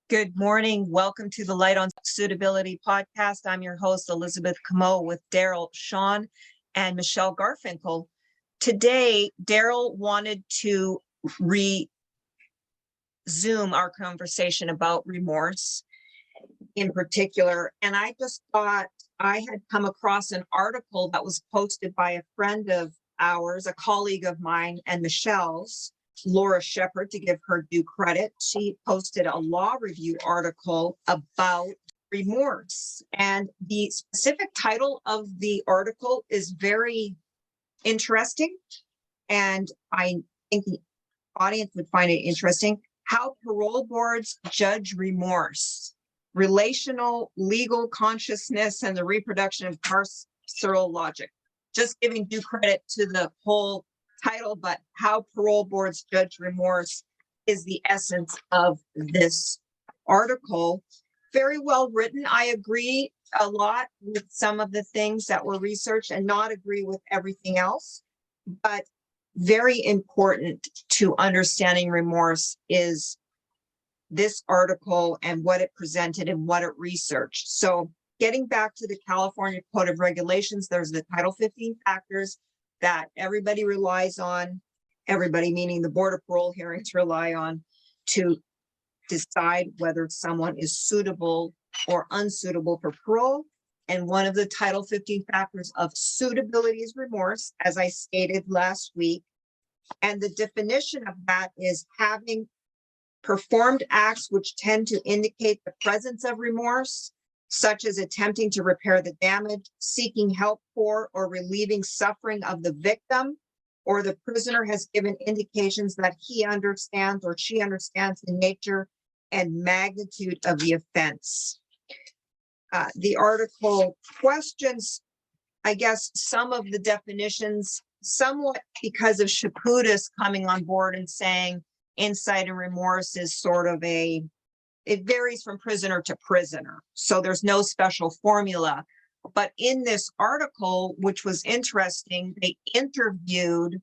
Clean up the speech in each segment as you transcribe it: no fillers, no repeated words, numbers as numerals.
Good morning. Welcome to the Light on Suitability podcast. I'm your host, Elizabeth Comeau, with Daryl, Sean, and Michele Garfinkel. Today, Daryl wanted to resume our conversation about remorse in particular. And I just thought I had come across an article that was posted by a friend of ours, a colleague of mine and Michelle's, Laura Shepard, to give her due credit. She posted a law review article about remorse. And the specific title of the article is very interesting. And I think the audience would find it interesting. How parole boards judge remorse, relational legal consciousness, and the reproduction of carceral logic. Just giving due credit to the whole title, but how parole boards judge remorse is the essence of this article. Very well written. I agree a lot with some of the things that were researched and not agree with everything else, but very important to understanding remorse is this article and what it presented and what it researched. So getting back to the California Code of Regulations, there's the Title 15 factors that everybody relies on, everybody meaning the Board of Parole hearings rely on, to decide whether someone is suitable or unsuitable for parole. And one of the Title 15 factors of suitability is remorse, as I stated last week. And the definition of that is having performed acts which tend to indicate the presence of remorse, such as attempting to repair the damage, seeking help for or relieving suffering of the victim, or the prisoner has given indications that he understands or she understands the nature and magnitude of the offense. The article questions, I guess, some of the definitions, somewhat because of Shaputis coming on board and saying insight and remorse is sort of it varies from prisoner to prisoner. So there's no special formula. But in this article, which was interesting, they interviewed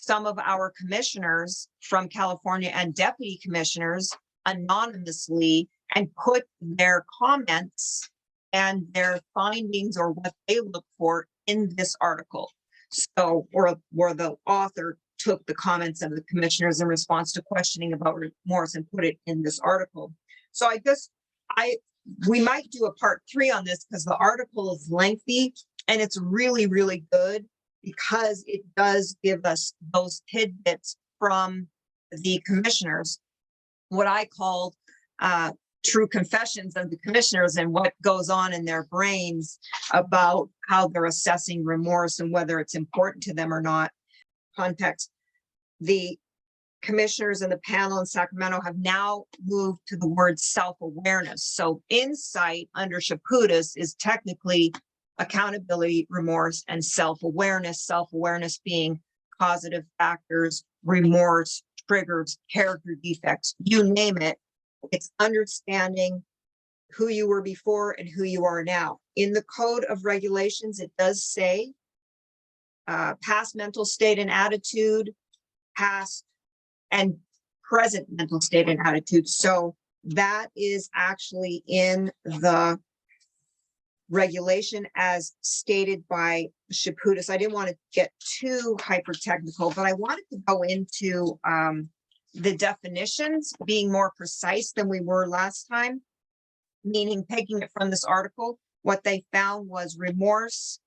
some of our commissioners from California and deputy commissioners anonymously and put their comments and their findings or what they look for in this article. So, or the author took the comments of the commissioners in response to questioning about remorse and put it in this article. So we might do a part 3 on this because the article is lengthy and it's really, really good because it does give us those tidbits from the commissioners, what I called true confessions of the commissioners and what goes on in their brains about how they're assessing remorse and whether it's important to them or not. Context. The commissioners in the panel in Sacramento have now moved to the word self-awareness. So insight under Shaputis is technically accountability, remorse, and self-awareness being causative factors, remorse, triggers, character defects, you name it. It's understanding who you were before and who you are now. In the Code of Regulations, it does say past mental state and attitude, past and present mental state and attitude. So that is actually in the regulation as stated by Shaputis. I didn't want to get too hyper technical, but I wanted to go into the definitions, being more precise than we were last time, meaning taking it from this article. What they found was remorse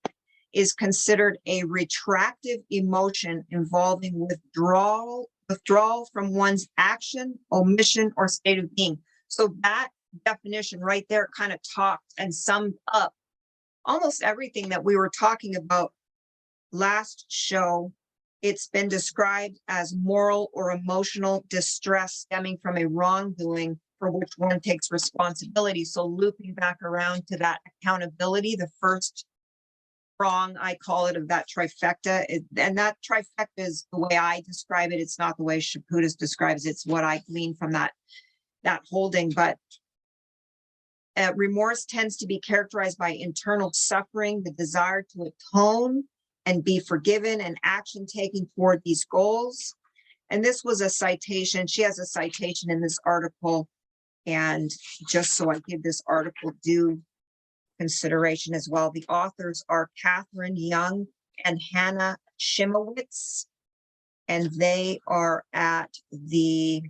is considered a retractive emotion involving withdrawal from one's action, omission, or state of being. So that definition right there kind of talked and summed up almost everything that we were talking about last show. It's been described as moral or emotional distress stemming from a wrongdoing for which one takes responsibility. So looping back around to that accountability, the first prong, I call it, of that trifecta. And that trifecta is the way I describe it. It's not the way Shaputis describes it. It's what I glean from that holding. But remorse tends to be characterized by internal suffering, the desire to atone and be forgiven, and action taken toward these goals. And this was a citation. She has a citation in this article And just so I give this article due consideration as well, the authors are Catherine Young and Hannah Shimowitz, and they are at the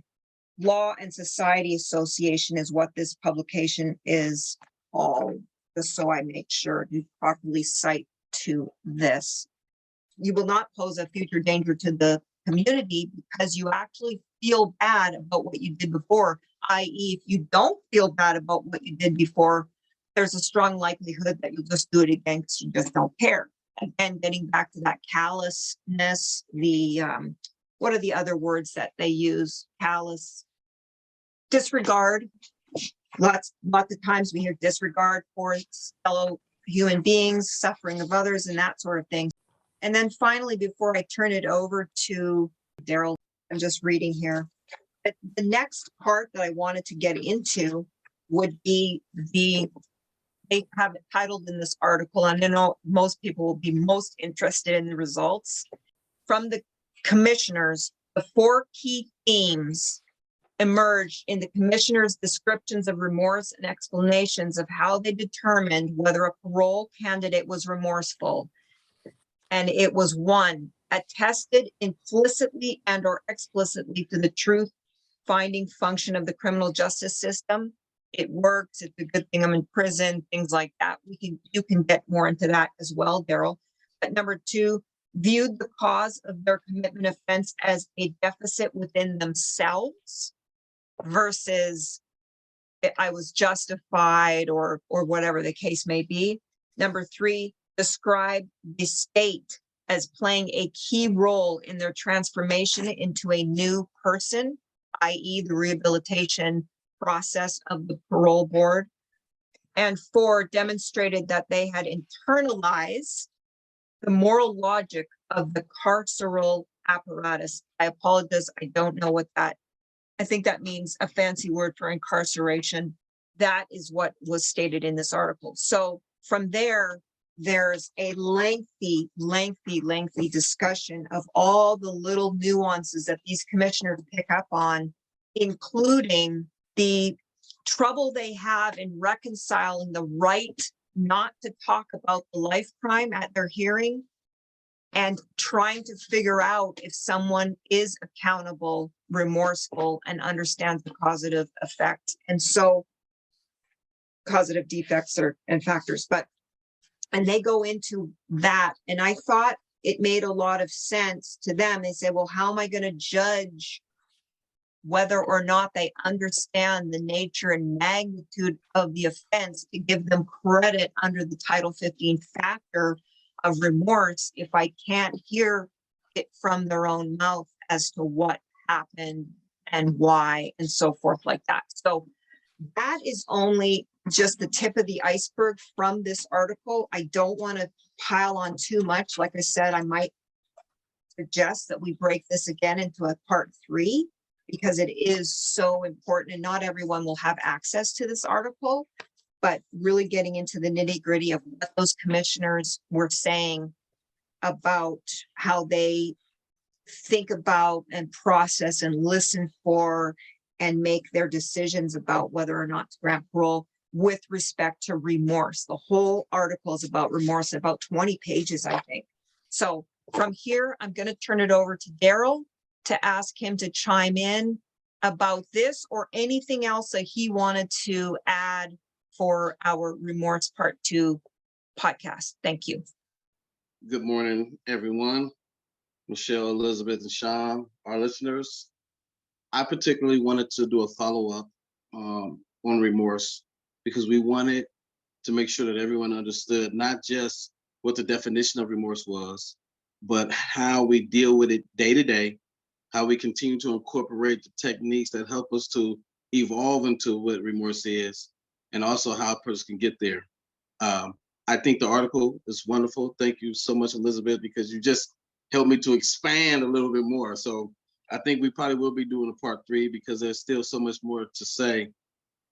Law and Society Association is what this publication is called, just so I make sure to properly cite to this. You will not pose a future danger to the community because you actually feel bad about what you did before, i.e. if you don't feel bad about what you did before, there's a strong likelihood that you'll just do it again because you just don't care. Again, getting back to that callousness, the what are the other words that they use? Callous, disregard. Lots of times we hear disregard for fellow human beings, suffering of others, and that sort of thing. And then finally, before I turn it over to Daryl, I'm just reading here. The next part that I wanted to get into would be they have it titled in this article, and I know most people will be most interested in the results. From the commissioners, the 4 key themes emerged in the commissioners' descriptions of remorse and explanations of how they determined whether a parole candidate was remorseful. And it was 1, attested implicitly and or explicitly to the truth finding function of the criminal justice system. It works. It's a good thing I'm in prison, things like that. You can get more into that as well, Daryl. But number 2, viewed the cause of their commitment offense as a deficit within themselves versus I was justified or whatever the case may be. Number 3, describe the state as playing a key role in their transformation into a new person, i.e. the rehabilitation process of the parole board. And 4, demonstrated that they had internalized the moral logic of the carceral apparatus. I apologize, I don't know what that, I think that means a fancy word for incarceration. That is what was stated in this article. So from there, there's a lengthy discussion of all the little nuances that these commissioners pick up on, including the trouble they have in reconciling the right not to talk about the life crime at their hearing and trying to figure out if someone is accountable, remorseful, and understands the causative effect. And so causative defects and factors, and they go into that. And I thought it made a lot of sense to them. They say, well, how am I going to judge whether or not they understand the nature and magnitude of the offense to give them credit under the Title 15 factor of remorse if I can't hear it from their own mouth as to what happened and why and so forth like that. So that is only just the tip of the iceberg from this article. I don't want to pile on too much. Like I said, I might suggest that we break this again into a part 3 because it is so important and not everyone will have access to this article, but really getting into the nitty-gritty of what those commissioners were saying about how they think about and process and listen for and make their decisions about whether or not to grant parole with respect to remorse. The whole article is about remorse, about 20 pages, I think. So from here, I'm going to turn it over to Daryl to ask him to chime in about this or anything else that he wanted to add for our Remorse Part 2 podcast. Thank you. Good morning, everyone. Michelle, Elizabeth, and Sean, our listeners. I particularly wanted to do a follow-up on remorse because we wanted to make sure that everyone understood not just what the definition of remorse was, but how we deal with it day to day, how we continue to incorporate the techniques that help us to evolve into what remorse is, and also how a person can get there. I think the article is wonderful. Thank you so much, Elizabeth, because you just helped me to expand a little bit more. So I think we probably will be doing a part 3 because there's still so much more to say.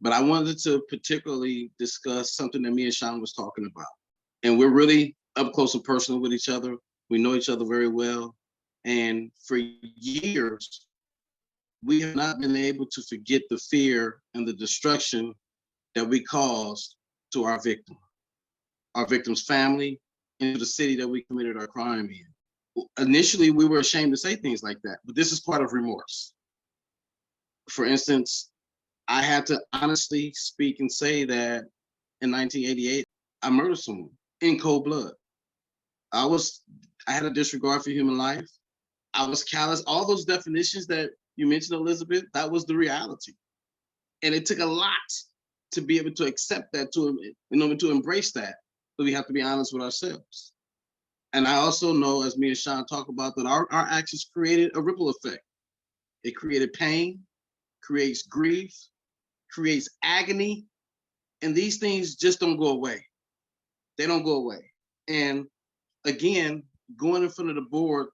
But I wanted to particularly discuss something that me and Sean was talking about. And we're really up close and personal with each other. We know each other very well. And for years, we have not been able to forget the fear and the destruction that we caused to our victim's family, and to the city that we committed our crime in. Initially, we were ashamed to say things like that, but this is part of remorse. For instance, I had to honestly speak and say that in 1988, I murdered someone in cold blood. I had a disregard for human life. I was callous. All those definitions that you mentioned, Elizabeth, that was the reality. And it took a lot to be able to accept that, in order to embrace that. So we have to be honest with ourselves. And I also know, as me and Sean talk about, that our actions created a ripple effect. It created pain, creates grief, creates agony, and these things just don't go away. They don't go away. And again, going in front of the board,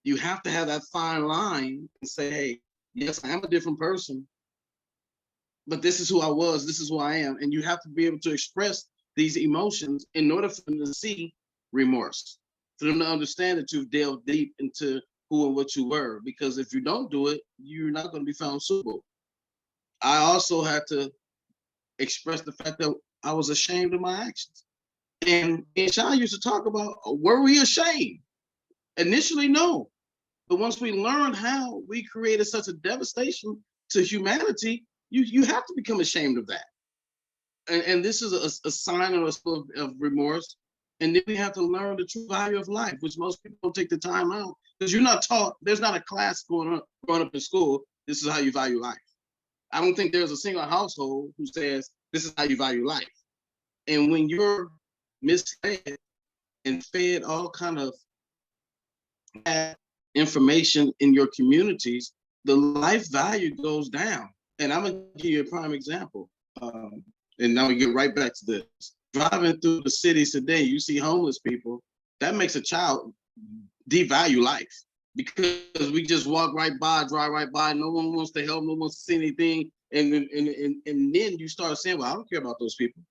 you have to have that fine line and say, hey, yes, I am a different person, but this is who I was, this is who I am. And you have to be able to express these emotions in order for them to see remorse, for them to understand that you've delved deep into who and what you were. Because if you don't do it, you're not going to be found suitable. I also had to express the fact that I was ashamed of my actions. And Sean used to talk about, were we ashamed? Initially, no. But once we learned how we created such a devastation to humanity, you have to become ashamed of that. And this is a sign of remorse. And then we have to learn the true value of life, which most people don't take the time out, because you're not taught. There's not a class growing up in school. This is how you value life. I don't think there's a single household who says this is how you value life. And when you're misled and fed all kind of bad information in your communities, the life value goes down. And I'm gonna give you a prime example. And now we get right back to this. Driving through the cities today, you see homeless people. That makes a child devalue life, because we just walk right by, drive right by. No one wants to help. No one wants to see anything. And then you start saying, well, I don't care about those people.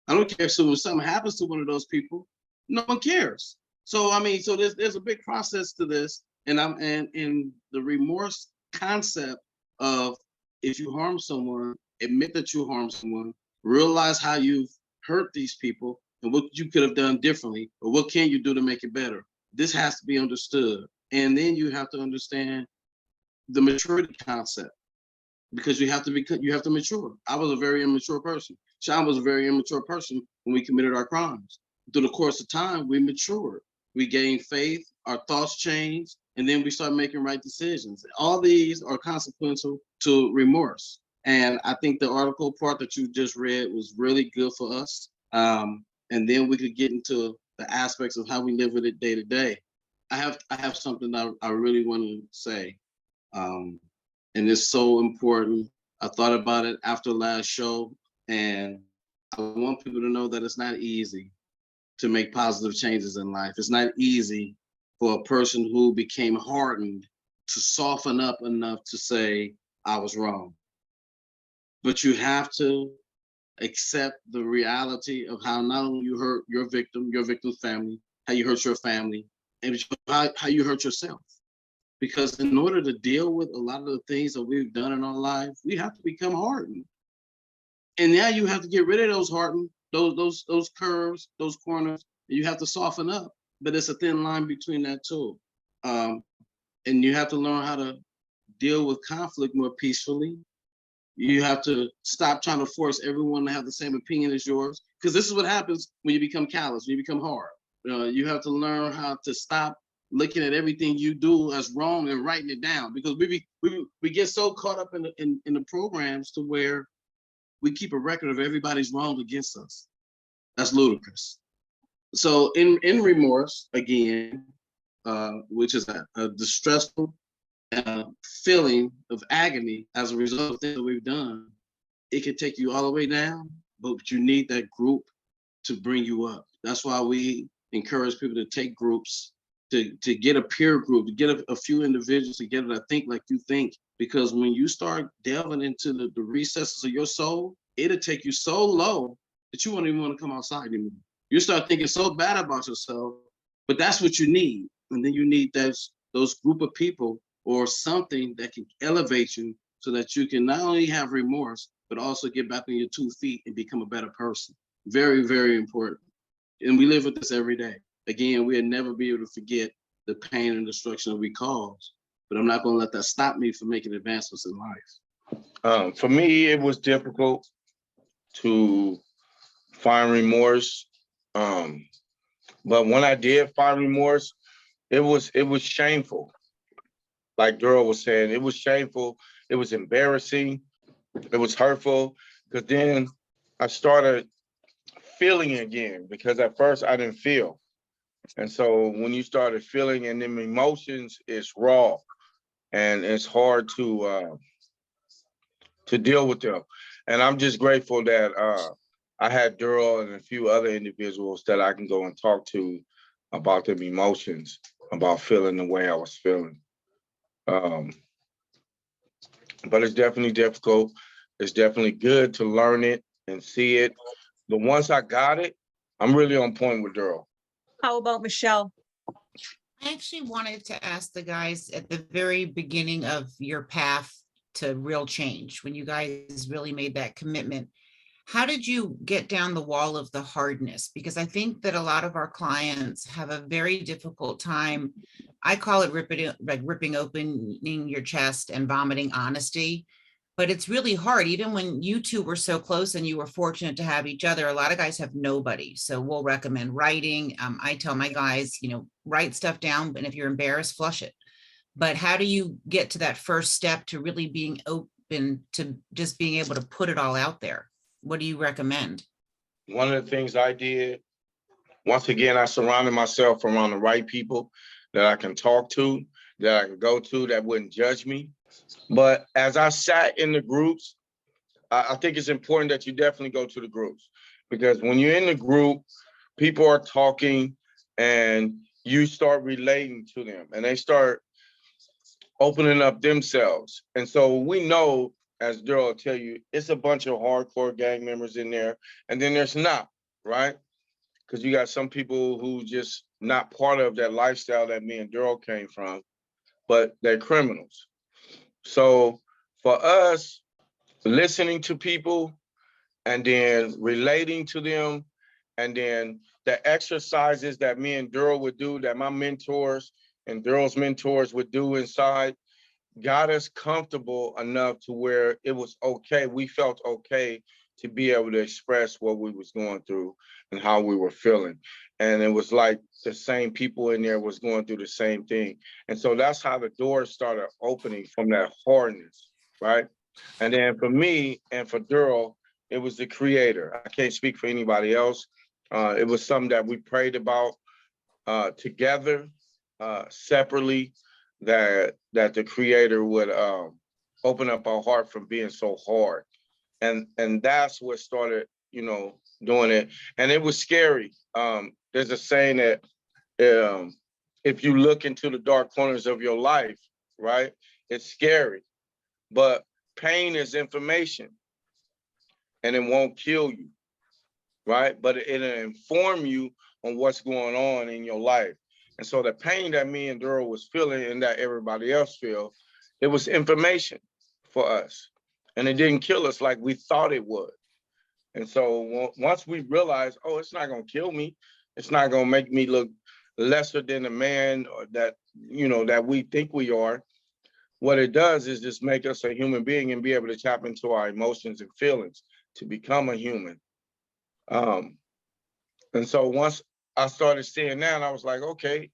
I don't care if something happens to one of those people. No one cares. So I mean, so there's a big process to this, and the remorse concept of, if you harm someone, admit that you harmed someone, realize how you've hurt these people and what you could have done differently, or what can you do to make it better. This has to be understood, and then you have to understand the maturity concept, because you have to mature. I was a very immature person. Sean was a very immature person when we committed our crimes. Through the course of time, we matured. We gained faith, our thoughts changed, and then we start making right decisions. All these are consequential to remorse. And I think the article part that you just read was really good for us. And then we could get into the aspects of how we live with it day to day. I have something I really want to say. And it's so important. I thought about it after last show, and I want people to know that it's not easy to make positive changes in life. It's not easy for a person who became hardened to soften up enough to say, I was wrong. But you have to accept the reality of how not only you hurt your victim's family, how you hurt your family, and how you hurt yourself. Because in order to deal with a lot of the things that we've done in our life, we have to become hardened. And now you have to get rid of those hardened, those curves, those corners. You have to soften up, but it's a thin line between that too. And you have to learn how to deal with conflict more peacefully. You have to stop trying to force everyone to have the same opinion as yours, because this is what happens when you become callous, when you become hard. You have to learn how to stop looking at everything you do as wrong and writing it down, because we get so caught up in the programs to where we keep a record of everybody's wrong against us. That's ludicrous. So in remorse, again, which is a distressful feeling of agony as a result of things that we've done, it can take you all the way down, but you need that group to bring you up. That's why we encourage people to take groups, to get a peer group, to get a few individuals together that think like you think. Because when you start delving into the recesses of your soul, it'll take you so low that you won't even want to come outside anymore. You start thinking so bad about yourself, but that's what you need. And then you need those group of people, or something that can elevate you so that you can not only have remorse, but also get back on your 2 feet and become a better person. Very, very important. And we live with this every day. Again, we'll never be able to forget the pain and destruction that we cause, but I'm not going to let that stop me from making advancements in life. For me, it was difficult to find remorse. But when I did find remorse, it was shameful. Like Daryl was saying, it was shameful. It was embarrassing. It was hurtful, because then I started feeling again, because at first I didn't feel. And so when you started feeling, and them emotions, it's raw and it's hard to deal with them. And I'm just grateful that I had Daryl and a few other individuals that I can go and talk to about them emotions, about feeling the way I was feeling. But it's definitely difficult. It's definitely good to learn it and see it. But once I got it, I'm really on point with Daryl. How about Michelle? I actually wanted to ask the guys at the very beginning of your path to real change, when you guys really made that commitment, how did you get down the wall of the hardness? Because I think that a lot of our clients have a very difficult time. I call it ripping opening your chest and vomiting honesty. But it's really hard. Even when you two were so close and you were fortunate to have each other, a lot of guys have nobody. So we'll recommend writing. I tell my guys, write stuff down, and if you're embarrassed, flush it. But how do you get to that first step to really being open to just being able to put it all out there? What do you recommend? One of the things I did, once again, I surrounded myself around the right people that I can talk to, that I can go to, that wouldn't judge me. But as I sat in the groups, I think it's important that you definitely go to the groups, because when you're in the group, people are talking and you start relating to them and they start opening up themselves. And so we know, as Daryl will tell you, it's a bunch of hardcore gang members in there, and then there's not, right? Because you got some people who just not part of that lifestyle that me and Daryl came from, but they're criminals. So for us, listening to people and then relating to them, and then the exercises that me and Daryl would do, that my mentors and Daryl's mentors would do inside, got us comfortable enough to where it was okay. We felt okay to be able to express what we was going through and how we were feeling. And it was like the same people in there was going through the same thing. And so that's how the doors started opening from that hardness, right? And then for me and for Daryl, it was the creator. I can't speak for anybody else. It was something that we prayed about together, separately, that the creator would open up our heart from being so hard. And that's what started, doing it. And it was scary. There's a saying that if you look into the dark corners of your life, right, it's scary. But pain is information, and it won't kill you, right? But it'll inform you on what's going on in your life. And so the pain that me and Daryl was feeling and that everybody else feel, it was information for us. And it didn't kill us like we thought it would. And so once we realized, oh, it's not gonna kill me, it's not gonna make me look lesser than a man or that, that we think we are. What it does is just make us a human being and be able to tap into our emotions and feelings to become a human. And so once I started seeing that, I was like, okay,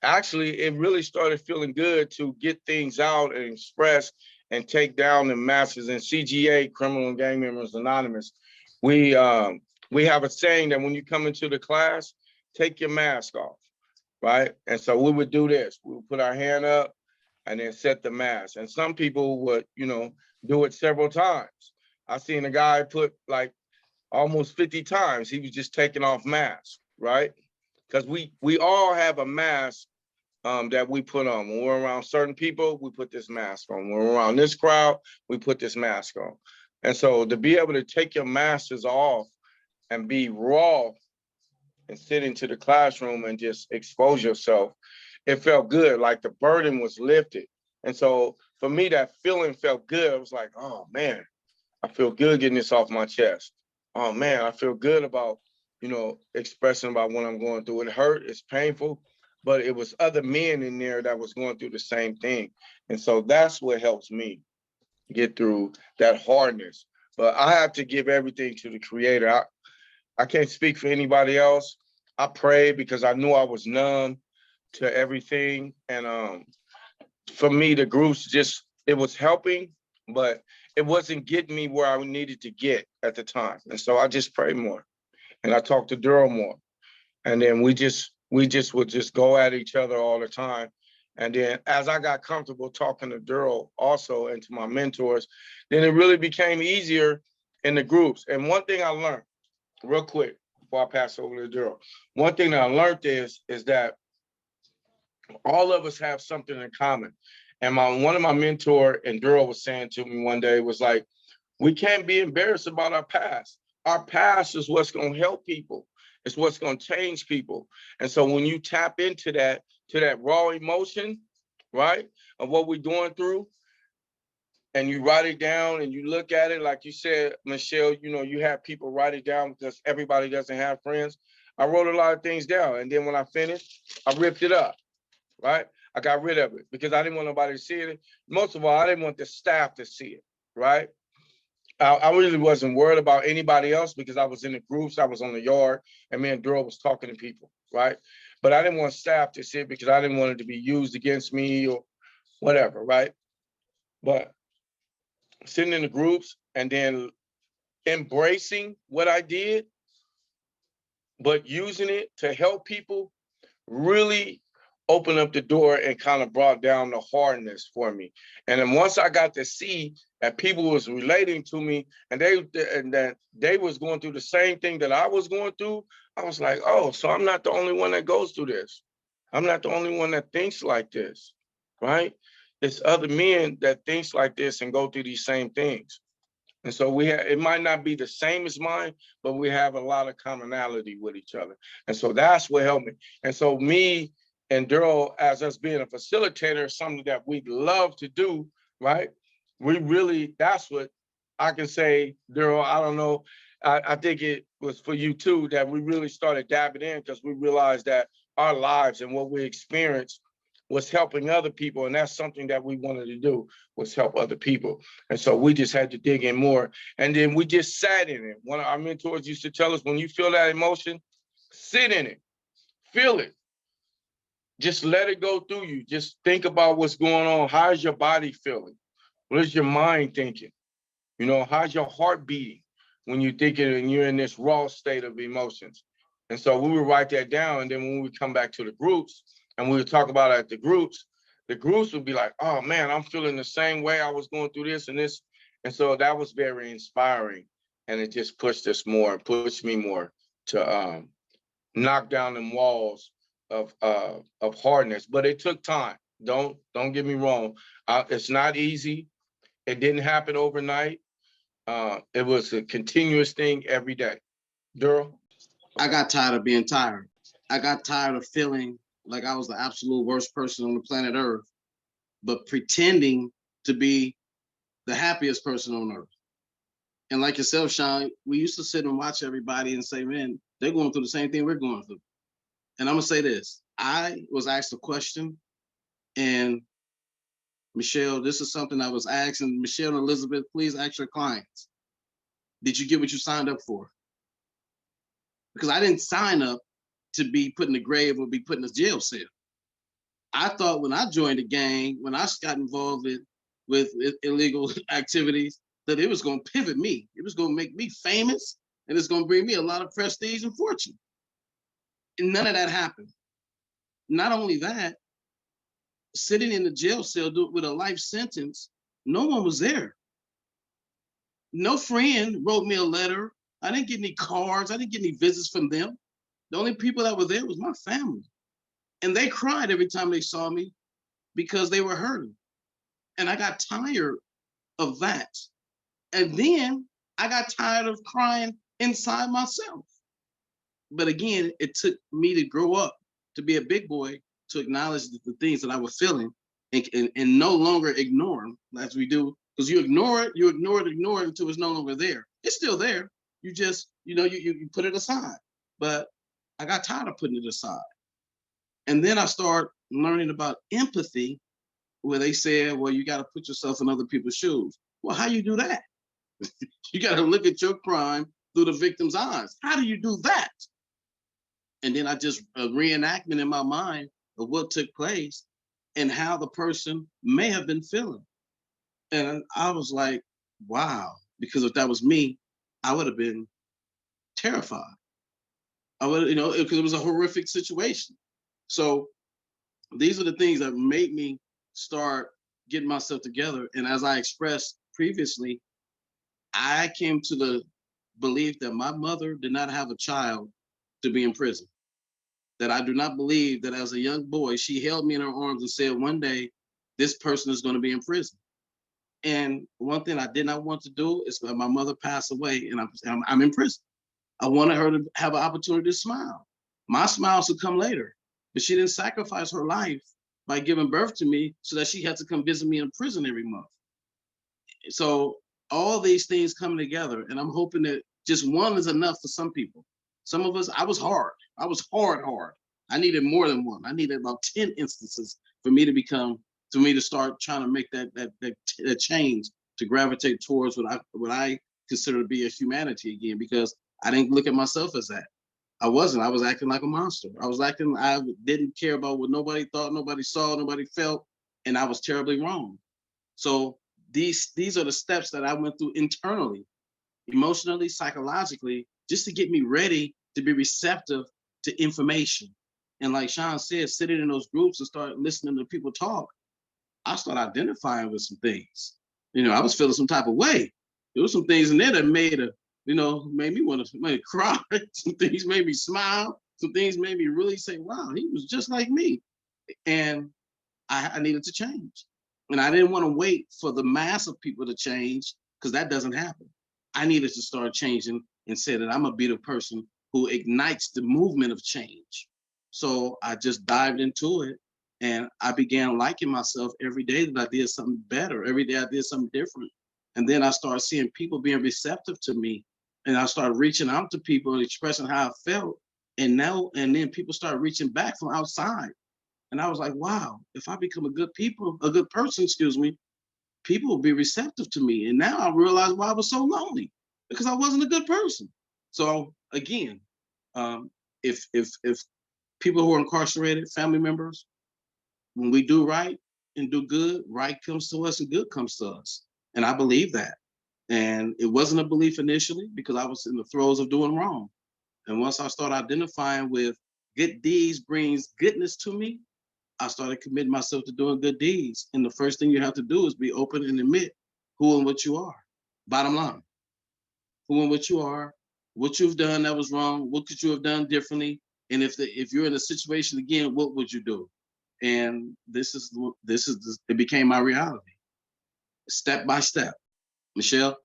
actually, it really started feeling good to get things out and express and take down the masses. And CGA, Criminal and Gang Members Anonymous, we have a saying that when you come into the class, take your mask off, right? And so we would do this. We would put our hand up and then set the mask. And some people would, do it several times. I seen a guy put like almost 50 times. He was just taking off masks, right? Because we all have a mask that we put on. When we're around certain people, we put this mask on. When we're around this crowd, we put this mask on. And so to be able to take your masks off and be raw and sit into the classroom and just expose yourself, it felt good, like the burden was lifted. And so for me, that feeling felt good. I was like, oh man, I feel good getting this off my chest. Oh man, I feel good about, expressing about what I'm going through. It hurt, it's painful, but it was other men in there that was going through the same thing. And so that's what helps me get through that hardness. But I have to give everything to the Creator. I can't speak for anybody else. I prayed because I knew I was numb to everything. And for me, the groups it was helping, but it wasn't getting me where I needed to get at the time. And so I just prayed more and I talked to Daryl more. And then we just would just go at each other all the time. And then as I got comfortable talking to Daryl also and to my mentors, then it really became easier in the groups. And one thing I learned real quick before I pass over to Daryl, one thing that I learned is that all of us have something in common. And one of my mentor and Daryl was saying to me one day was like, we can't be embarrassed about our past. Our past is what's going to help people. It's what's going to change people. And so when you tap into that raw emotion, right, of what we're going through, and you write it down and you look at it, like you said, Michelle, you have people write it down because everybody doesn't have friends. I wrote a lot of things down. And then when I finished, I ripped it up, right? I got rid of it because I didn't want nobody to see it. Most of all, I didn't want the staff to see it, right? I really wasn't worried about anybody else because I was in the groups, I was on the yard, and me and Daryl was talking to people, right? But I didn't want staff to see it because I didn't want it to be used against me or whatever, right? But sitting in the groups and then embracing what I did, but using it to help people really opened up the door and kind of brought down the hardness for me. And then once I got to see that people was relating to me and that they was going through the same thing that I was going through, I was like, oh, so I'm not the only one that goes through this. I'm not the only one that thinks like this, right? It's other men that thinks like this and go through these same things. And so it might not be the same as mine, but we have a lot of commonality with each other. And so that's what helped me. And so me and Daryl, as us being a facilitator, is something that we love to do, right? That's what I can say, Daryl, I don't know. I think it was for you too, that we really started dabbing in because we realized that our lives and what we experienced was helping other people. And that's something that we wanted to do, was help other people. And so we just had to dig in more. And then we just sat in it. One of our mentors used to tell us, when you feel that emotion, sit in it, feel it. Just let it go through you. Just think about what's going on. How's your body feeling? What is your mind thinking? How's your heart beating when you're thinking and you're in this raw state of emotions? And so we would write that down. And then when we come back to the groups and we would talk about it at the groups would be like, oh man, I'm feeling the same way. I was going through this and this. And so that was very inspiring. And it just pushed us more and pushed me more to knock down them walls of hardness. But it took time. Don't get me wrong. It's not easy. It didn't happen overnight. It was a continuous thing every day. Daryl? I got tired of being tired. I got tired of feeling like I was the absolute worst person on the planet Earth, but pretending to be the happiest person on earth. And like yourself, Sean, we used to sit and watch everybody and say, man, they're going through the same thing we're going through. And I'm gonna say this, I was asked a question, and Michelle, this is something I was asking Michelle and Elizabeth, please ask your clients. Did you get what you signed up for? Because I didn't sign up to be put in the grave or be put in a jail cell. I thought when I joined the gang, when I got involved with illegal activities, that it was going to pivot me. It was going to make me famous, and it's going to bring me a lot of prestige and fortune. And none of that happened. Not only that, sitting in the jail cell with a life sentence, no one was there. No friend wrote me a letter. I didn't get any cards. I didn't get any visits from them. The only people that were there was my family. And they cried every time they saw me because they were hurting. And I got tired of that. And then I got tired of crying inside myself. But again, it took me to grow up, to be a big boy, to acknowledge the things that I was feeling and no longer ignore them as we do, because you ignore it until it's no longer there. It's still there. You just, you put it aside. But I got tired of putting it aside. And then I start learning about empathy, where they said, well, you got to put yourself in other people's shoes. Well, how you do that? You got to look at your crime through the victim's eyes. How do you do that? And then I just a reenactment in my mind of what took place and how the person may have been feeling. And I was like, wow, because if that was me, I would have been terrified. I would, because it was a horrific situation. So these are the things that made me start getting myself together. And as I expressed previously, I came to the belief that my mother did not have a child to be in prison. That I do not believe that as a young boy, she held me in her arms and said, one day, this person is going to be in prison. And one thing I did not want to do is let my mother pass away and I'm in prison. I wanted her to have an opportunity to smile. My smile should come later, but she didn't sacrifice her life by giving birth to me so that she had to come visit me in prison every month. So all these things coming together, and I'm hoping that just one is enough for some people. Some of us, I was hard. I needed more than one. I needed about 10 instances for me to start trying to make that change, to gravitate towards what I consider to be a humanity again, because I didn't look at myself as that. I wasn't. I was acting like a monster. I didn't care about what nobody thought, nobody saw, nobody felt, and I was terribly wrong. So these are the steps that I went through internally, emotionally, psychologically, just to get me ready to be receptive to information. And like Sean said, sitting in those groups and start listening to people talk, I started identifying with some things. I was feeling some type of way. There was some things in there that made me want to cry. Some things made me smile. Some things made me really say, wow, he was just like me. And I needed to change. And I didn't want to wait for the mass of people to change, because that doesn't happen. I needed to start changing and say that I'm going to be the person who ignites the movement of change. So I just dived into it, and I began liking myself every day that I did something better. Every day I did something different. And then I started seeing people being receptive to me, and I started reaching out to people and expressing how I felt. And then people started reaching back from outside. And I was like, wow, if I become a good person, people will be receptive to me. And now I realize why I was so lonely, because I wasn't a good person. So again, if people who are incarcerated, family members, when we do right and do good, right comes to us and good comes to us. And I believe that. And it wasn't a belief initially, because I was in the throes of doing wrong. And once I started identifying with good deeds brings goodness to me, I started committing myself to doing good deeds. And the first thing you have to do is be open and admit who and what you are. Bottom line, who and what you are, what you've done that was wrong, what could you have done differently? And if you're in a situation again, what would you do? And it became my reality, step by step. Michelle?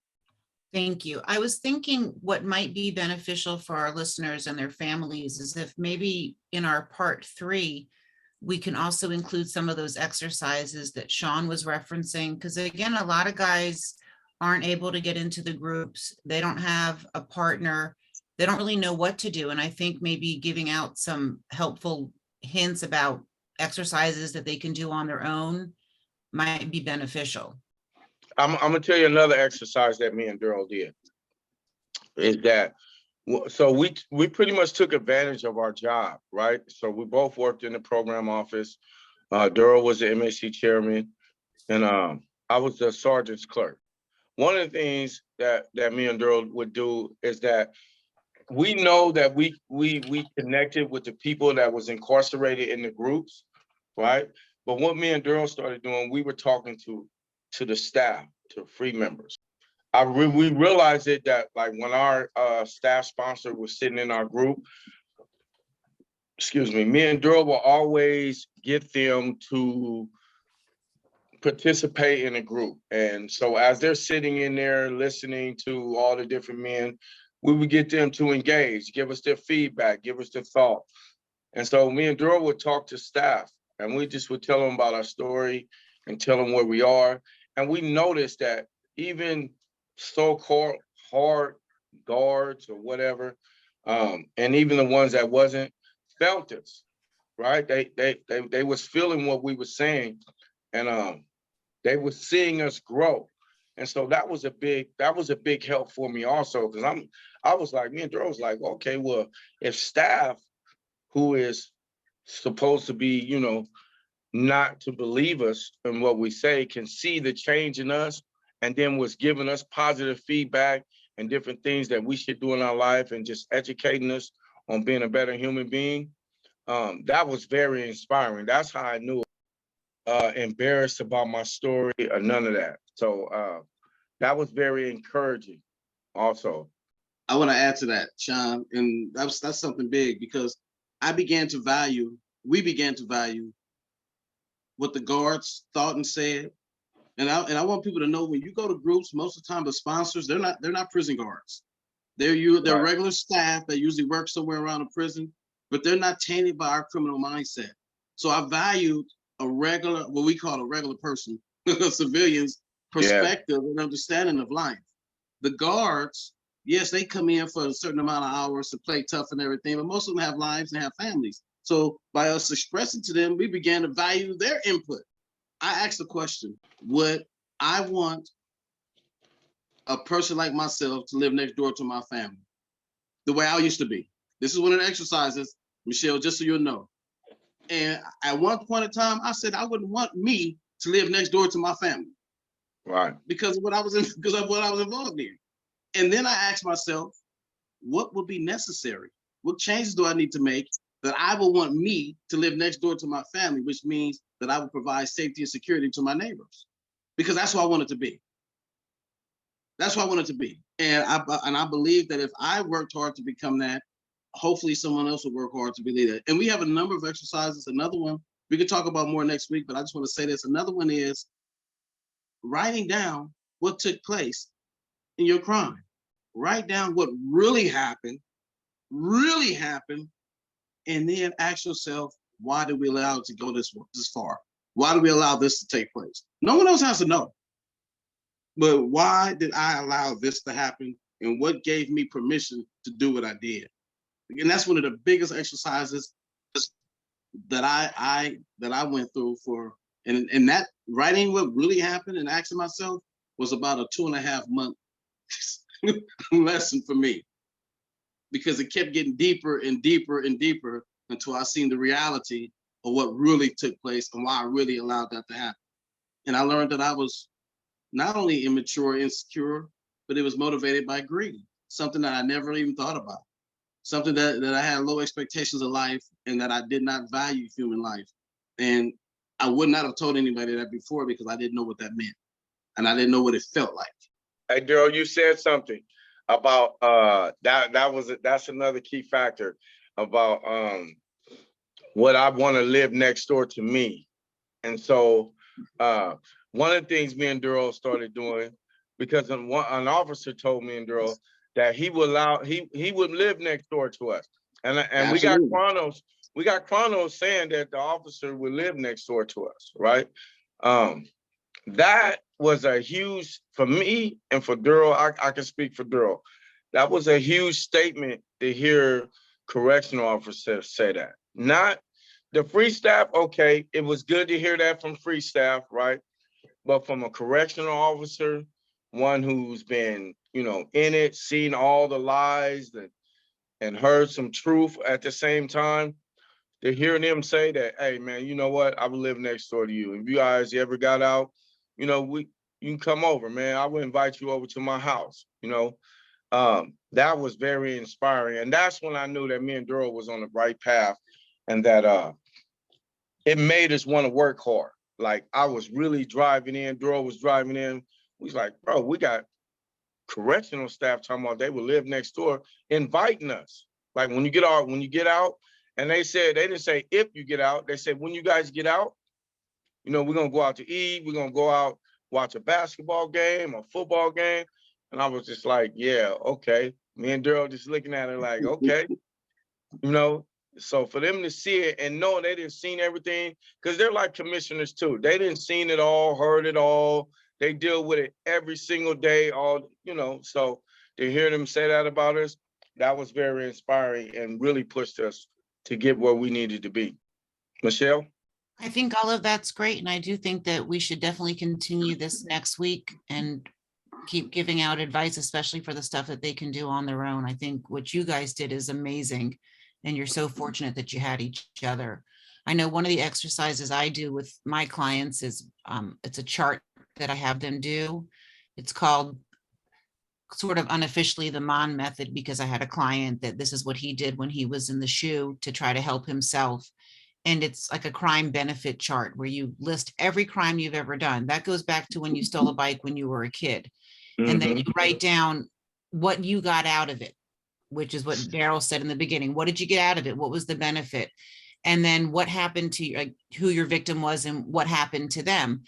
Thank you. I was thinking what might be beneficial for our listeners and their families is if maybe in our part 3, we can also include some of those exercises that Sean was referencing, because again, a lot of guys aren't able to get into the groups. They don't have a partner. They don't really know what to do. And I think maybe giving out some helpful hints about exercises that they can do on their own might be beneficial. I'm gonna tell you another exercise that me and Daryl did. Is that so we pretty much took advantage of our job, right? So we both worked in the program office. Daryl was the MAC chairman, and I was the sergeant's clerk. One of the things that me and Daryl would do is that we know that we connected with the people that was incarcerated in the groups, right? But what me and Daryl started doing, we were talking to the staff, to free members. We realized it that like when our staff sponsor was sitting in our group, me and Daryl will always get them to participate in a group. And so as they're sitting in there listening to all the different men, we would get them to engage, give us their feedback, give us their thought. And so me and Daryl would talk to staff And we just would tell them about our story and tell them where we are. And we noticed that even so-called hard guards or whatever, and even the ones that wasn't, felt us, right? They was feeling what we were saying, and they were seeing us grow. And so that was a big help for me also, because I was like, me and Drew was like, okay, well, if staff who is supposed to be, not to believe us and what we say can see the change in us, and then was giving us positive feedback and different things that we should do in our life and just educating us on being a better human being. That was very inspiring. That's how I knew embarrassed about my story or none of that. So that was very encouraging also. I want to add to that, Sean, and that's something big, because we began to value what the guards thought and said. And I want people to know, when you go to groups, most of the time the sponsors, they're not prison guards. They're Right. regular staff that usually work somewhere around a prison, but they're not tainted by our criminal mindset. So I valued what we call a regular person, civilians' perspective and understanding of life. The guards, yes, they come in for a certain amount of hours to play tough and everything, but most of them have lives and have families. So by us expressing to them, we began to value their input. I asked the question, would I want a person like myself to live next door to my family the way I used to be? This is one of the exercises, Michelle, just so you'll know. And at one point in time, I said I wouldn't want me to live next door to my family. Right. Because of what I was involved in. And then I asked myself, what would be necessary? What changes do I need to make that I will want me to live next door to my family, which means that I will provide safety and security to my neighbors? Because that's who I want it to be. That's what I want it to be. And I believe that if I worked hard to become that, hopefully someone else will work hard to be that. And we have a number of exercises. Another one, we could talk about more next week, but I just want to say this. Another one is writing down what took place in your crime. Write down what really happened, and then ask yourself, why did we allow it to go this far? Why did we allow this to take place? No one else has to know. But why did I allow this to happen? And what gave me permission to do what I did? And that's one of the biggest exercises that I went through and that writing what really happened and asking myself was about a 2.5 month lesson for me, because it kept getting deeper and deeper and deeper until I seen the reality of what really took place and why I really allowed that to happen. And I learned that I was not only immature, insecure, but it was motivated by greed, something that I never even thought about, something that I had low expectations of life and that I did not value human life. And I would not have told anybody that before, because I didn't know what that meant and I didn't know what it felt like. Hey, Daryl, you said something about that's another key factor about what I want to live next door to me. And so one of the things me and Daryl started doing, because an officer told me and Daryl that he would live next door to us. And we got chronos saying that the officer would live next door to us, right? That was a huge, for me and for Daryl, I can speak for Daryl. That was a huge statement to hear correctional officers say that. Not the free staff, okay, it was good to hear that from free staff, right? But from a correctional officer, one who's been, in it, seen all the lies and heard some truth at the same time, to hear them say that, hey man, you know what? I would live next door to you. If you guys ever got out, you can come over, man. I would invite you over to my house. That was very inspiring. And that's when I knew that me and Daryl was on the right path, and that it made us want to work hard. Like I was really driving in, Daryl was driving in. We was like, bro, we got correctional staff talking about they would live next door, inviting us. Like when you get out, and they didn't say if you get out, they said when you guys get out, we're gonna go out to eat, we're gonna go out, watch a basketball game or football game. And I was just like, yeah, okay. Me and Daryl just looking at it like, okay. So for them to see it and know they didn't seen everything, because they're like commissioners too. They didn't seen it all, heard it all. They deal with it every single day, all, so to hear them say that about us, that was very inspiring and really pushed us to get where we needed to be. Michelle? I think all of that's great. And I do think that we should definitely continue this next week and keep giving out advice, especially for the stuff that they can do on their own. I think what you guys did is amazing. And you're so fortunate that you had each other. I know one of the exercises I do with my clients is it's a chart that I have them do. It's called sort of unofficially the Mon method, because I had a client that this is what he did when he was in the shoe to try to help himself. And it's like a crime benefit chart where you list every crime you've ever done. That goes back to when you stole a bike when you were a kid. And then you write down what you got out of it, which is what Daryl said in the beginning. What did you get out of it? What was the benefit? And then what happened to you, like who your victim was and what happened to them.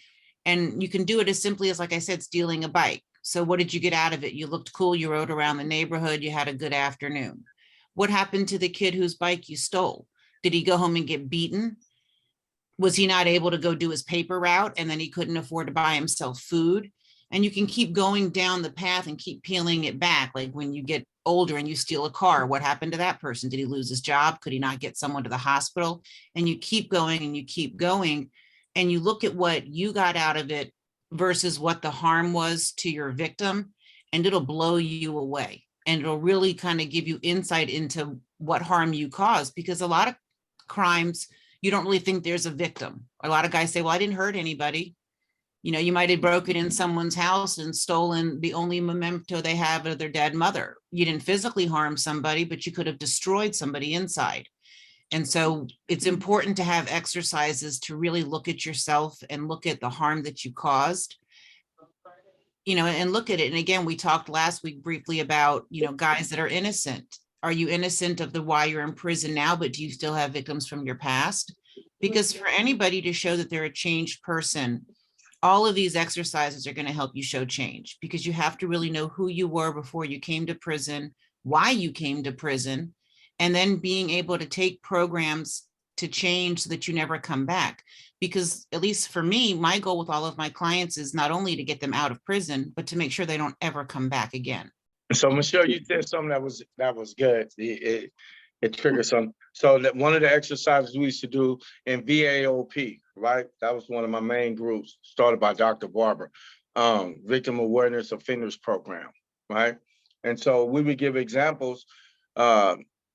And you can do it as simply as, like I said, stealing a bike. So what did you get out of it? You looked cool, you rode around the neighborhood, you had a good afternoon. What happened to the kid whose bike you stole? Did he go home and get beaten? Was he not able to go do his paper route and then he couldn't afford to buy himself food? And you can keep going down the path and keep peeling it back. Like when you get older and you steal a car, what happened to that person? Did he lose his job? Could he not get someone to the hospital? And you keep going and you keep going. And you look at what you got out of it versus what the harm was to your victim, and it'll blow you away. And it'll really kind of give you insight into what harm you caused, because a lot of crimes, you don't really think there's a victim. A lot of guys say, well, I didn't hurt anybody. You might have broken in someone's house and stolen the only memento they have of their dead mother. You didn't physically harm somebody, but you could have destroyed somebody inside. And so it's important to have exercises to really look at yourself and look at the harm that you caused, and look at it. And again, we talked last week briefly about, guys that are innocent. Are you innocent of the why you're in prison now, but do you still have victims from your past? Because for anybody to show that they're a changed person, all of these exercises are going to help you show change, because you have to really know who you were before you came to prison, why you came to prison, and then being able to take programs to change so that you never come back. Because at least for me, my goal with all of my clients is not only to get them out of prison, but to make sure they don't ever come back again. So Michelle, you said something that was good. It triggered something. So that one of the exercises we used to do in VAOP, right? That was one of my main groups, started by Dr. Barber, Victim Awareness Offenders Program, right? And so we would give examples.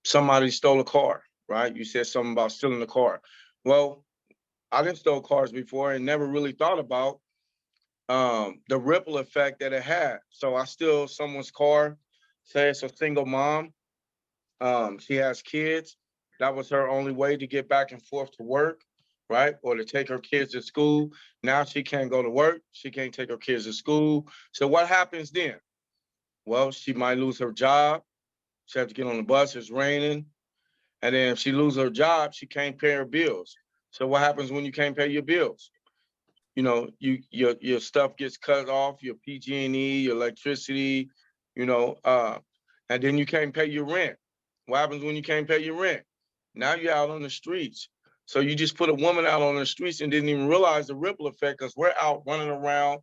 Somebody stole a car, right? You said something about stealing a car. Well, I didn't steal cars before and never really thought about the ripple effect that it had. So I steal someone's car, say it's a single mom. She has kids. That was her only way to get back and forth to work, right? Or to take her kids to school. Now she can't go to work. She can't take her kids to school. So what happens then? Well, she might lose her job. She has to get on the bus. It's raining. And then if she loses her job, she can't pay her bills. So what happens when you can't pay your bills? Your stuff gets cut off, your PG&E, your electricity, and then you can't pay your rent. What happens when you can't pay your rent? Now you're out on the streets. So you just put a woman out on the streets and didn't even realize the ripple effect, because we're out running around,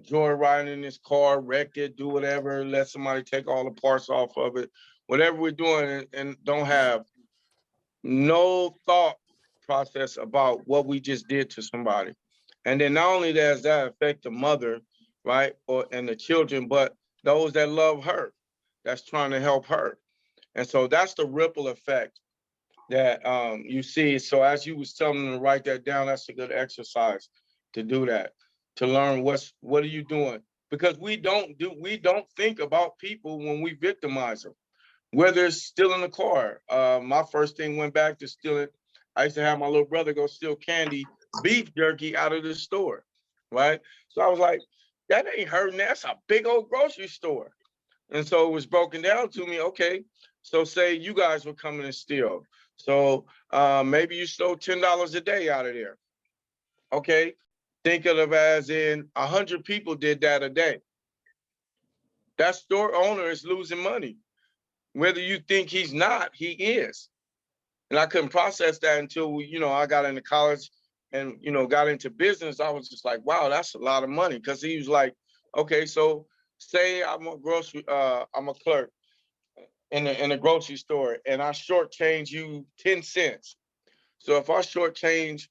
joyriding in this car, wreck it, do whatever, let somebody take all the parts off of it, whatever we're doing, and don't have no thought process about what we just did to somebody. And then not only does that affect the mother, right, and the children, but those that love her, that's trying to help her. And so that's the ripple effect that you see. So as you was telling them to write that down, that's a good exercise to do that, to learn what are you doing? Because we don't think about people when we victimize them. Whether it's stealing a car. My first thing went back to stealing. I used to have my little brother go steal candy, beef jerky out of the store, right? So I was like, that ain't hurting. That's a big old grocery store. And so it was broken down to me, okay, so say you guys were coming and steal. So maybe you stole $10 a day out of there. Okay, think of it as in 100 people did that a day. That store owner is losing money. Whether you think he's not, he is. And I couldn't process that until, I got into college and, got into business. I was just like, wow, that's a lot of money. Cause he was like, okay, so say I'm a clerk in a grocery store and I shortchange you 10 cents. So if I shortchange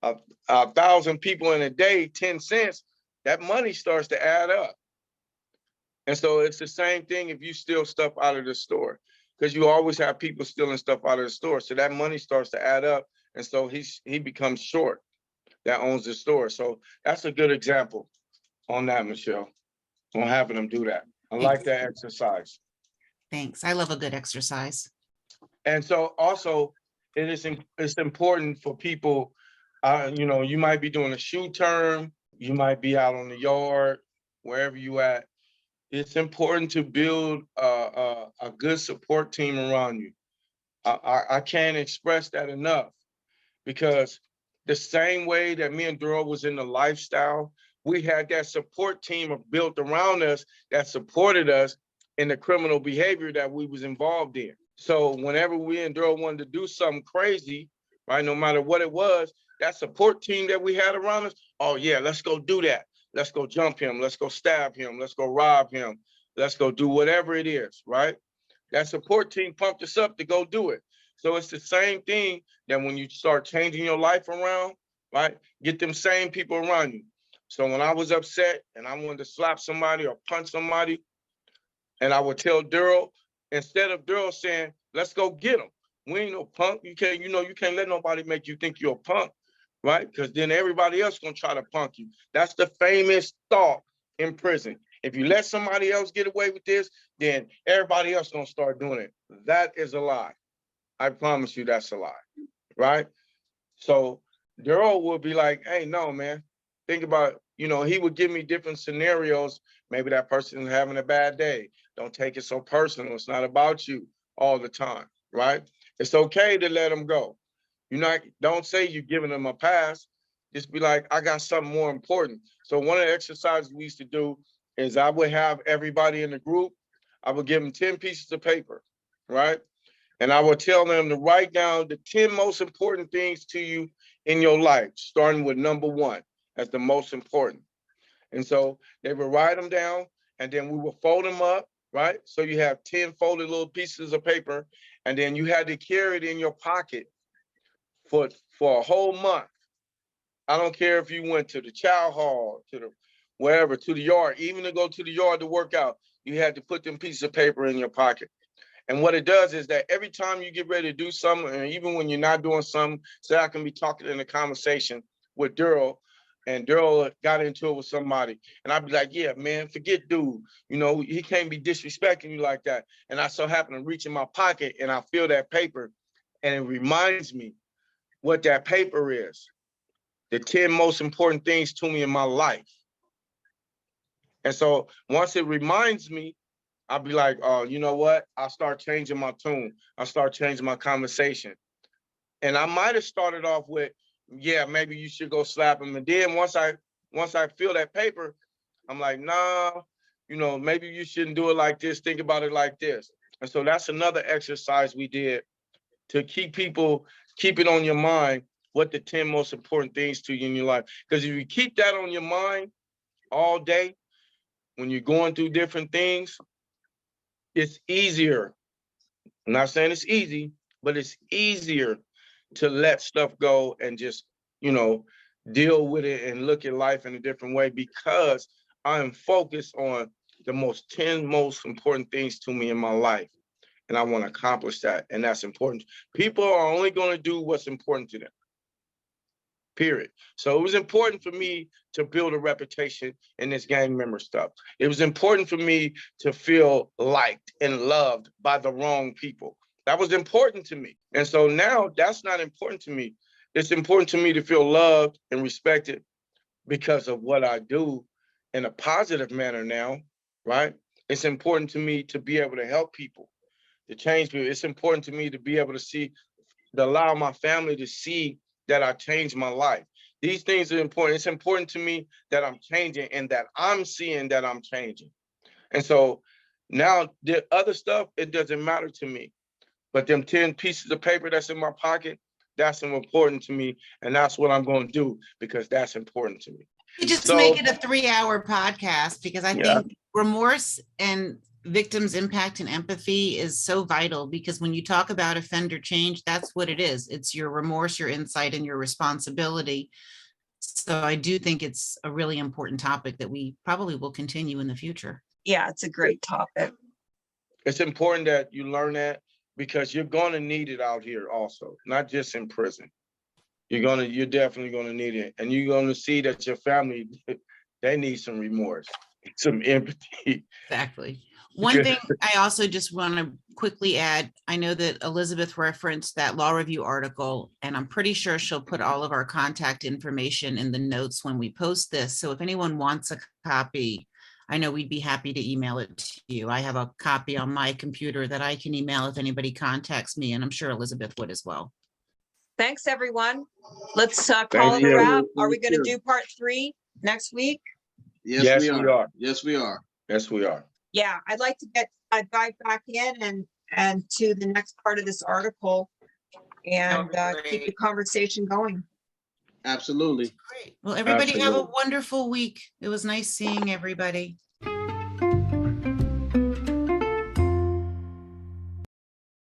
1,000 people in a day, 10 cents, that money starts to add up. And so it's the same thing if you steal stuff out of the store, because you always have people stealing stuff out of the store. So that money starts to add up. And so he becomes short that owns the store. So that's a good example on that, Michelle, on having them do that. I like that exercise. Thanks. I love a good exercise. And so also it's important for people, you might be doing a shoe term, you might be out on the yard, wherever you at. It's important to build a good support team around you. I can't express that enough, because the same way that me and Daryl was in the lifestyle, we had that support team built around us that supported us in the criminal behavior that we was involved in. So whenever we and Daryl wanted to do something crazy, right, no matter what it was, that support team that we had around us, oh yeah, let's go do that. Let's go jump him. Let's go stab him. Let's go rob him. Let's go do whatever it is, right? That support team pumped us up to go do it. So it's the same thing that when you start changing your life around, right? Get them same people around you. So when I was upset and I wanted to slap somebody or punch somebody, and I would tell Daryl, instead of Daryl saying, let's go get him. We ain't no punk. You can't let nobody make you think you're a punk, right? Because then everybody else gonna try to punk you. That's the famous thought in prison. If you let somebody else get away with this, then everybody else gonna start doing it. That is a lie. I promise you that's a lie, right? So Daryl would be like, hey, no, man, think about it. He would give me different scenarios. Maybe that person is having a bad day. Don't take it so personal. It's not about you all the time, right? It's okay to let them go. Don't say you're giving them a pass. Just be like, I got something more important. So one of the exercises we used to do is I would have everybody in the group, I would give them 10 pieces of paper, right? And I would tell them to write down the 10 most important things to you in your life, starting with number 1 as the most important. And so they would write them down, and then we would fold them up, right? So you have 10 folded little pieces of paper, and then you had to carry it in your pocket for a whole month. I don't care if you went to the chow hall, to the wherever, to the yard, even to go to the yard to work out, you had to put them pieces of paper in your pocket. And what it does is that every time you get ready to do something, and even when you're not doing something, say I can be talking in a conversation with Daryl, and Daryl got into it with somebody, and I'd be like, yeah, man, forget dude. He can't be disrespecting you like that. And I so happen to reach in my pocket and I feel that paper, and it reminds me what that paper is. The 10 most important things to me in my life. And so once it reminds me, I'll be like, oh, you know what? I'll start changing my tune. I'll start changing my conversation. And I might have started off with, yeah, maybe you should go slap him. And then once I feel that paper, I'm like, nah, maybe you shouldn't do it like this. Think about it like this. And so that's another exercise we did to keep it on your mind, what the 10 most important things to you in your life. Because if you keep that on your mind all day, when you're going through different things, it's easier. I'm not saying it's easy, but it's easier to let stuff go and just, deal with it and look at life in a different way, because I am focused on the 10 most important things to me in my life. And I want to accomplish that. And that's important. People are only going to do what's important to them. Period. So it was important for me to build a reputation in this gang member stuff. It was important for me to feel liked and loved by the wrong people. That was important to me. And so now that's not important to me. It's important to me to feel loved and respected because of what I do in a positive manner now, right? It's important to me to be able to help people, to change people. It's important to me to be able to allow my family to see that I changed my life. These things are important. It's important to me that I'm changing and that I'm seeing that I'm changing. And so now the other stuff, it doesn't matter to me. But them 10 pieces of paper that's in my pocket, that's important to me. And that's what I'm going to do because that's important to me. You just So- make it a 3-hour podcast because I Yeah. think remorse and victims' impact and empathy is so vital, because when you talk about offender change, that's what it is. It's your remorse, your insight, and your responsibility. So I do think it's a really important topic that we probably will continue in the future. Yeah, it's a great topic. It's important that you learn that because you're going to need it out here also, not just in prison. You're definitely going to need it. And you're going to see that your family, they need some remorse, some empathy. Exactly. One thing I also just want to quickly add, I know that Elizabeth referenced that law review article, and I'm pretty sure she'll put all of our contact information in the notes when we post this. So if anyone wants a copy, I know we'd be happy to email it to you. I have a copy on my computer that I can email if anybody contacts me, and I'm sure Elizabeth would as well. Thanks, everyone. Let's call Thank it a you. wrap. Are we Thank going to you. do part 3 next week? Yes, Yes, we we are. are. Yes, we are. Yes, we are. Yeah, I'd like to dive back in and to the next part of this article and That would be keep the great. conversation going. Absolutely. Great. Well, everybody have a Absolutely. wonderful week. It was nice seeing everybody.